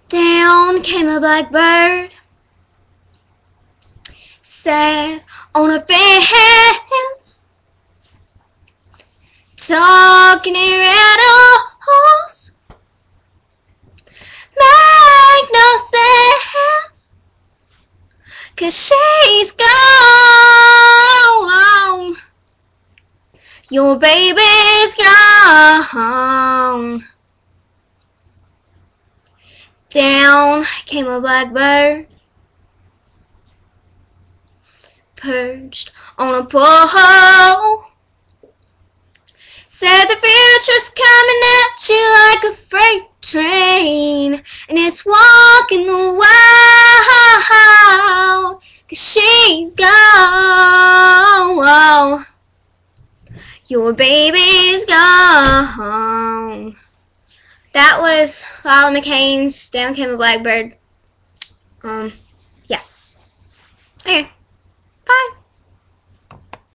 Down came a blackbird, sat on a fence, talking in riddles, make no sense, 'cause she's gone, your baby's gone. Down came a blackbird, perched on a pole, said the future's coming at you like a freight train, and it's walking the wild, 'cause she's gone, your baby's gone. That was lele mcains' Down Came a Blackbird.